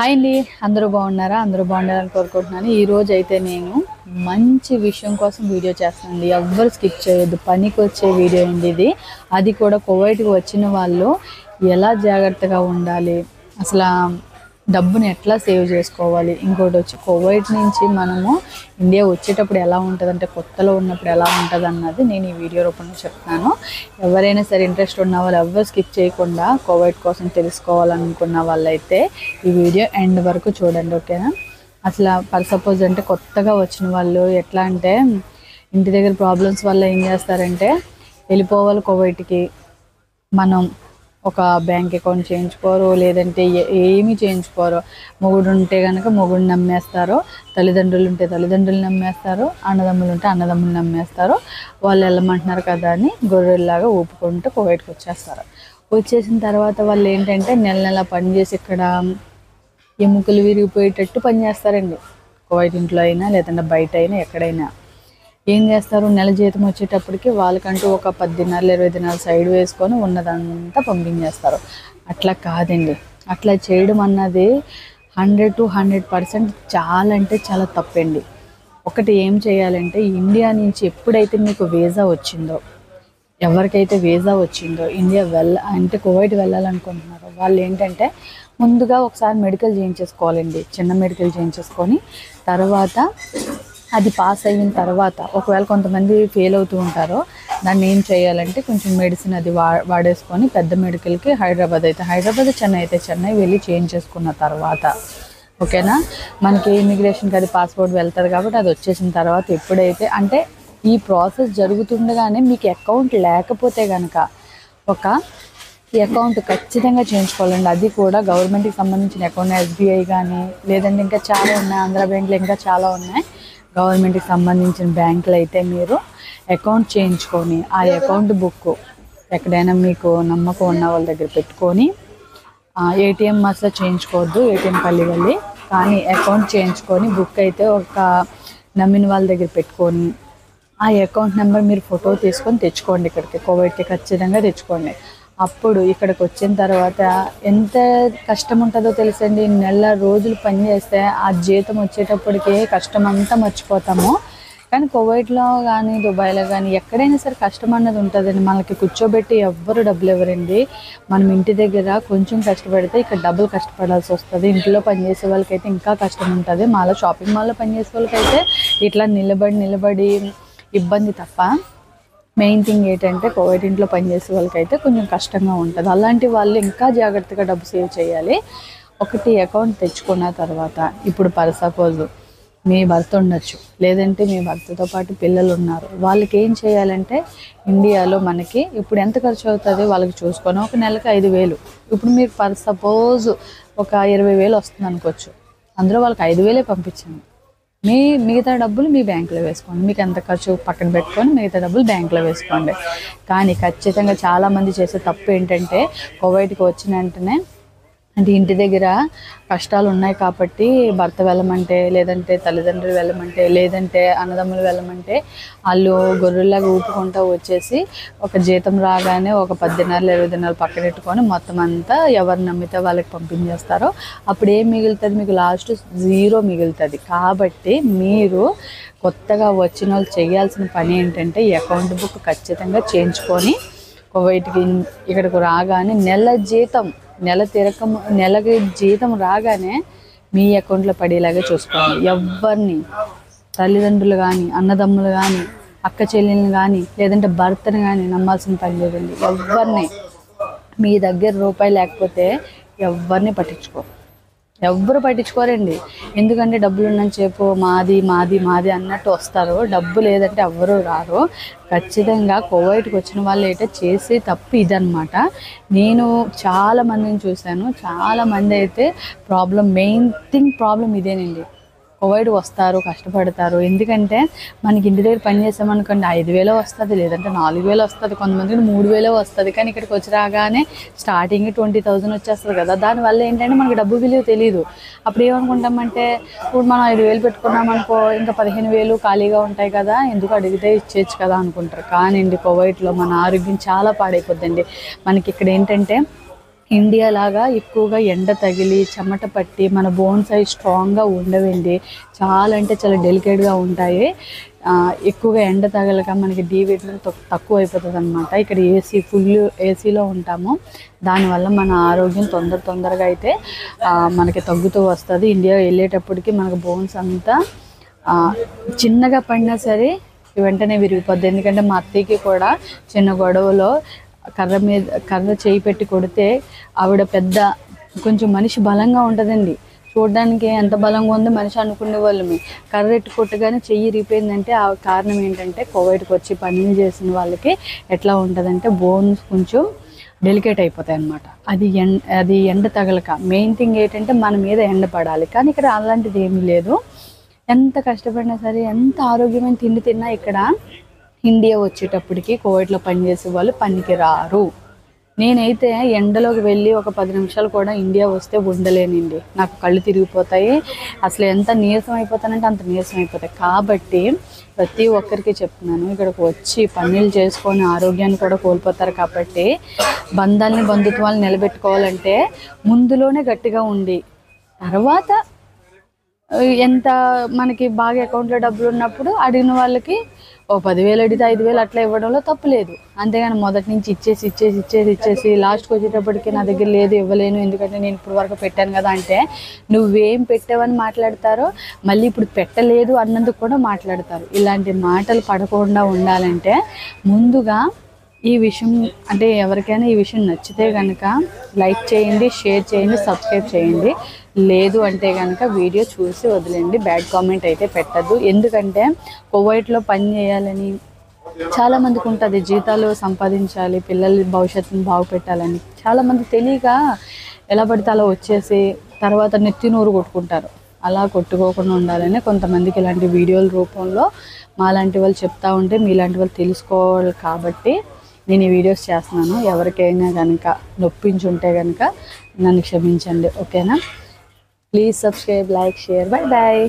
Hi అండి, అందరూ బాగున్నారా? అందరూ బాగుండాలని కోరుకుంటున్నాను. ఈ రోజు అయితే నేను మంచి విషయం కోసం వీడియో చేస్తానండి. ఎవ్వరు స్కిప్ చేయొద్దు, పనికి వచ్చే వీడియో అండి ఇది. అది కూడా కువైట్కి వచ్చిన వాళ్ళు ఎలా జాగ్రత్తగా ఉండాలి, అసలు డబ్బుని ఎట్లా సేవ్ చేసుకోవాలి, ఇంకోటి వచ్చి కువైట్ నుంచి మనము ఇండియా వచ్చేటప్పుడు ఎలా ఉంటుంది అంటే కొత్తలో ఉన్నప్పుడు ఎలా ఉంటుంది అన్నది నేను ఈ వీడియో రూపంలో చెప్తాను. ఎవరైనా సరే ఇంట్రెస్ట్ ఉన్న వాళ్ళు ఎవరు స్కిప్ చేయకుండా కువైట్ కోసం తెలుసుకోవాలనుకున్న వాళ్ళైతే ఈ వీడియో ఎండ్ వరకు చూడండి, ఓకేనా? అసలు ఫర్ సపోజ్ అంటే కొత్తగా వచ్చిన వాళ్ళు ఎట్లా అంటే ఇంటి దగ్గర ప్రాబ్లమ్స్ వల్ల ఏం చేస్తారంటే వెళ్ళిపోవాలి కువైట్కి, మనం ఒక బ్యాంక్ అకౌంట్ చేయించుకోరు, లేదంటే ఏమీ చేయించుకోరు. మొగుడు ఉంటే కనుక మొగుడు నమ్మేస్తారు, తల్లిదండ్రులు ఉంటే తల్లిదండ్రులు నమ్మేస్తారు, అన్నదమ్ములు ఉంటే అన్నదమ్ములు నమ్మేస్తారు. వాళ్ళు వెళ్ళమంటున్నారు కదా అని గొర్రెల్లాగా ఊపుకుంటూ కువైట్కి వచ్చేస్తారు. వచ్చేసిన తర్వాత వాళ్ళు ఏంటంటే నెల నెల పని చేసి ఇక్కడ ఎముకలు విరిగిపోయేటట్టు పని చేస్తారండి. కువైట్ ఇంట్లో అయినా లేదంటే బయట అయినా ఎక్కడైనా ఏం చేస్తారు, నెల జీతం వచ్చేటప్పటికి వాళ్ళకంటూ ఒక 10 దినాలు 20 దినాలు సైడ్ వేసుకొని ఉన్నదంతా పంపించేస్తారు. అట్లా కాదండి, అట్లా చేయడం అన్నది 100 to 100% చాలా అంటే చాలా తప్పండి. ఒకటి ఏం చేయాలంటే ఇండియా నుంచి ఎప్పుడైతే మీకు వీసా వచ్చిందో, ఎవరికైతే వీసా వచ్చిందో ఇండియా అంటే కువైట్ వెళ్ళాలనుకుంటున్నారో వాళ్ళు ఏంటంటే ముందుగా ఒకసారి మెడికల్ చేయించేసుకోవాలండి. చిన్న మెడికల్ చేయించేసుకొని తర్వాత అది పాస్ అయిన తర్వాత ఒకవేళ కొంతమంది ఫెయిల్ అవుతూ ఉంటారో దాన్ని ఏం చేయాలంటే కొంచెం మెడిసిన్ అది వాడేసుకొని పెద్ద మెడికల్కి హైదరాబాద్ అయితే హైదరాబాద్, చెన్నై అయితే చెన్నై వెళ్ళి చేంజ్ చేసుకున్న తర్వాత, ఓకేనా, మనకి ఇమిగ్రేషన్కి అది పాస్పోర్ట్ వెళ్తుంది కాబట్టి అది వచ్చేసిన తర్వాత ఎప్పుడైతే అంటే ఈ ప్రాసెస్ జరుగుతుండగానే మీకు అకౌంట్ లేకపోతే కనుక ఈ అకౌంట్ ఖచ్చితంగా చేయించుకోవాలండి. అది కూడా గవర్నమెంట్కి సంబంధించిన అకౌంట్, SBI కానీ లేదంటే ఇంకా చాలా ఉన్నాయి, ఆంధ్ర బ్యాంకులు ఇంకా చాలా ఉన్నాయి. గవర్నమెంట్కి సంబంధించిన బ్యాంకులు అయితే మీరు అకౌంట్ చేయించుకొని ఆ అకౌంట్ బుక్ ఎక్కడైనా మీకు నమ్మకం ఉన్న వాళ్ళ దగ్గర పెట్టుకొని, ATM అసలు చేయించుకోవద్దు, ATM వెళ్ళి కానీ అకౌంట్ చేయించుకొని బుక్ అయితే ఒక నమ్మిన వాళ్ళ దగ్గర పెట్టుకొని ఆ అకౌంట్ నెంబర్ మీరు ఫోటో తీసుకొని తెచ్చుకోండి. ఇక్కడికి కువైట్కి ఖచ్చితంగా తెచ్చుకోండి. అప్పుడు ఇక్కడికి వచ్చిన తర్వాత ఎంత కష్టం ఉంటుందో తెలుసండి. నెల రోజులు పని చేస్తే ఆ జీతం వచ్చేటప్పటికే కష్టం అంతా మర్చిపోతాము. కానీ కువైట్లో కానీ దుబాయ్లో కానీ ఎక్కడైనా సరే కష్టం అన్నది ఉంటుందండి. మనకి కూర్చోబెట్టి ఎవ్వరు డబ్బులు ఇవ్వరండి. మనం ఇంటి దగ్గర కొంచెం కష్టపడితే ఇక్కడ డబ్బులు కష్టపడాల్సి వస్తుంది. ఇంట్లో పనిచేసే వాళ్ళకైతే ఇంకా కష్టం ఉంటుంది. మాలో షాపింగ్ మాల్లో పనిచేసే వాళ్ళకైతే ఇట్లా నిలబడి ఇబ్బంది తప్ప మెయిన్ థింగ్ ఏంటంటే కువైట్ ఇంట్లో పనిచేసే వాళ్ళకైతే కొంచెం కష్టంగా ఉంటుంది. అలాంటి వాళ్ళు ఇంకా జాగ్రత్తగా డబ్బు సేవ్ చేయాలి. ఒకటి అకౌంట్ తెచ్చుకున్న తర్వాత ఇప్పుడు ఫర్ సపోజ్ మీ భర్త ఉండొచ్చు, లేదంటే మీ భర్తతో పాటు పిల్లలు ఉన్నారు. వాళ్ళకి ఏం చేయాలంటే ఇండియాలో మనకి ఇప్పుడు ఎంత ఖర్చు అవుతుంది వాళ్ళకి చూసుకొని ఒక నెలకు 5,000, ఇప్పుడు మీరు ఫర్ సపోజ్ ఒక 20,000 వస్తుంది అనుకోవచ్చు, అందులో వాళ్ళకి 5,000 పంపించండి. మిగతా డబ్బులు మీ బ్యాంకులో వేసుకోండి. మీకు ఎంత ఖర్చు పక్కన పెట్టుకొని మిగతా డబ్బులు బ్యాంకులో వేసుకోండి. కానీ ఖచ్చితంగా చాలామంది చేసే తప్పు ఏంటంటే కువైట్కి వచ్చిన వెంటనే అంటే ఇంటి దగ్గర కష్టాలు ఉన్నాయి కాబట్టి భర్త వెళ్ళమంటే, లేదంటే తల్లిదండ్రులు వెళ్ళమంటే, లేదంటే అన్నదమ్ములు వెళ్ళమంటే వాళ్ళు గొర్రెల్లాగా ఊపుకుంటూ వచ్చేసి ఒక జీతం రాగానే ఒక 10 దినాలు 20 దినాలు పక్కనెట్టుకొని మొత్తం అంతా ఎవరు నమ్మితే వాళ్ళకి పంపించేస్తారో అప్పుడు ఏం మిగులుతుంది, మీకు లాస్ట్ 0 మిగులుతుంది. కాబట్టి మీరు కొత్తగా వచ్చిన వాళ్ళు చేయాల్సిన పని ఏంటంటే ఈ అకౌంట్ బుక్ ఖచ్చితంగా చేయించుకొని కువైట్కి ఇక్కడికి రాగానే నెలకి జీతం రాగానే మీ అకౌంట్లో పడేలాగా చూసుకోండి. ఎవరిని తల్లిదండ్రులు కానీ అన్నదమ్ములు కానీ అక్క చెల్లెల్ని కానీ లేదంటే భర్తను కానీ నమ్మాల్సిన పని లేదండి. ఎవరిని మీ దగ్గర రూపాయి లేకపోతే ఎవరిని ఎవ్వరు పట్టించుకోరండి. ఎందుకంటే డబ్బులు ఉన్నంతసేపు మాది మాది మాది అన్నట్టు వస్తారు, డబ్బు లేదంటే ఎవ్వరూ రారు. ఖచ్చితంగా కువైట్కి వచ్చిన వాళ్ళు అయితే చేసే తప్పు ఇదనమాట. నేను చాలామందిని చూశాను, చాలామంది అయితే మెయిన్ థింగ్ ప్రాబ్లం ఇదేనండి. కువైట్ వస్తారు, కష్టపడతారు. ఎందుకంటే మనకి ఇంటి దగ్గర పని చేసామనుకోండి 5,000 వస్తుంది, లేదంటే 4,000 వస్తుంది, కొంతమందికి 3,000 వస్తుంది. కానీ ఇక్కడికి వచ్చి రాగానే స్టార్టింగ్ 20,000 వచ్చేస్తుంది కదా. దానివల్ల ఏంటంటే మనకి డబ్బు విలువ తెలియదు. అప్పుడు ఏమనుకుంటామంటే ఇప్పుడు మనం 5,000 పెట్టుకున్నామనుకో ఇంకా 15,000 ఖాళీగా ఉంటాయి కదా, ఎందుకు అడిగితే ఇచ్చేయచ్చు కదా అనుకుంటారు. కానీ కువైట్లో మన ఆరోగ్యం చాలా పాడైపోద్దండి. మనకి ఇక్కడ ఏంటంటే ఇండియా లాగా ఎక్కువగా ఎండ తగిలి చెమట పట్టి మన బోన్స్ అవి స్ట్రాంగ్గా ఉండవండి. చాలా అంటే చాలా డెలికేట్గా ఉంటాయి. ఎక్కువగా ఎండ తగలక మనకి డి విటమిన్ తక్కువ అయిపోతుంది అనమాట. ఇక్కడ ఫుల్ ఏసీలో ఉంటాము. దానివల్ల మన ఆరోగ్యం తొందరగా అయితే మనకి తగ్గుతూ వస్తుంది. ఇండియా వెళ్ళేటప్పటికి మనకు బోన్స్ అంతా చిన్నగా పడినా సరే వెంటనే విరిగిపోద్ది. ఎందుకంటే మా అత్తయ్యకి కూడా చిన్న గొడవలో కర్ర చేయి పెట్టి కొడితే ఆవిడ కొంచెం మనిషి బలంగా ఉంటుందండి. చూడడానికి ఎంత బలంగా ఉందో మనిషి అనుకునే వాళ్ళమి. కర్ర ఎట్టు కొట్టగానే చెయ్యి ఇరిగిపోయిందంటే ఆ కారణం ఏంటంటే కోవిడ్కి వచ్చి పనులు చేసిన వాళ్ళకి ఎట్లా ఉంటుందంటే బోన్స్ కొంచెం డెలికేట్ అయిపోతాయి అన్నమాట. అది ఎండ తగలక. మెయిన్ థింగ్ ఏంటంటే మన మీద ఎండ పడాలి. కానీ ఇక్కడ అలాంటిది ఏమీ లేదు. ఎంత కష్టపడినా సరే, ఎంత ఆరోగ్యమైన తిండి తిన్నా ఇక్కడ ఇండియా వచ్చేటప్పటికి కోవిడ్లో పనిచేసే వాళ్ళు పనికి రారు. నేనైతే ఎండలోకి వెళ్ళి ఒక 10 నిమిషాలు కూడా ఇండియా వస్తే ఉండలేనండి. నాకు కళ్ళు తిరిగిపోతాయి. అసలు ఎంత నీరసం అయిపోతానంటే అంత నీరసం అయిపోతాయి. కాబట్టి ప్రతి ఒక్కరికి చెప్తున్నాను, ఇక్కడికి వచ్చి పనులు చేసుకొని ఆరోగ్యాన్ని కూడా కోల్పోతారు. కాబట్టి బంధుత్వాలను నిలబెట్టుకోవాలంటే ముందులోనే గట్టిగా ఉండి, తర్వాత ఎంత మనకి బాగా అకౌంట్లో డబ్బులు ఉన్నప్పుడు అడిగిన వాళ్ళకి 10,000 అడిగితే 5,000 అట్లా ఇవ్వడంలో తప్పు లేదు. అంతేగాని మొదటి నుంచి ఇచ్చేసి లాస్ట్కి వచ్చేటప్పటికి నా దగ్గర లేదు, ఇవ్వలేను, ఎందుకంటే నేను ఇప్పుడు వరకు పెట్టాను కదా అంటే నువ్వేం పెట్టావని మాట్లాడతారో, మళ్ళీ ఇప్పుడు పెట్టలేదు అన్నందుకు కూడా మాట్లాడతారు. ఇలాంటి మాటలు పడకుండా ఉండాలంటే ముందుగా ఈ విషయం అంటే ఎవరికైనా ఈ విషయం నచ్చితే కనుక లైక్ చేయండి, షేర్ చేయండి, సబ్స్క్రైబ్ చేయండి. లేదు అంటే కనుక వీడియో చూసి వదిలేండి. బ్యాడ్ కామెంట్ అయితే పెట్టద్దు. ఎందుకంటే కువైట్లో పని చేయాలని చాలామందికి ఉంటుంది. జీతాలు సంపాదించాలి, పిల్లల భవిష్యత్తును బాగుపెట్టాలని. చాలామంది తెలియక ఎలా పడితే అలా వచ్చేసి తర్వాత నెత్తి నోరు కొట్టుకుంటారు. అలా కొట్టుకోకుండా ఉండాలని కొంతమందికి ఇలాంటి వీడియోల రూపంలో మాలాంటి వాళ్ళు చెప్తా ఉంటే మీలాంటి వాళ్ళు తెలుసుకోవాలి. కాబట్టి నేను ఈ వీడియోస్ చేస్తున్నాను. ఎవరికైనా కనుక నొప్పించుంటే కనుక నన్ను క్షమించండి, ఓకేనా? Please subscribe, like, share. Bye bye.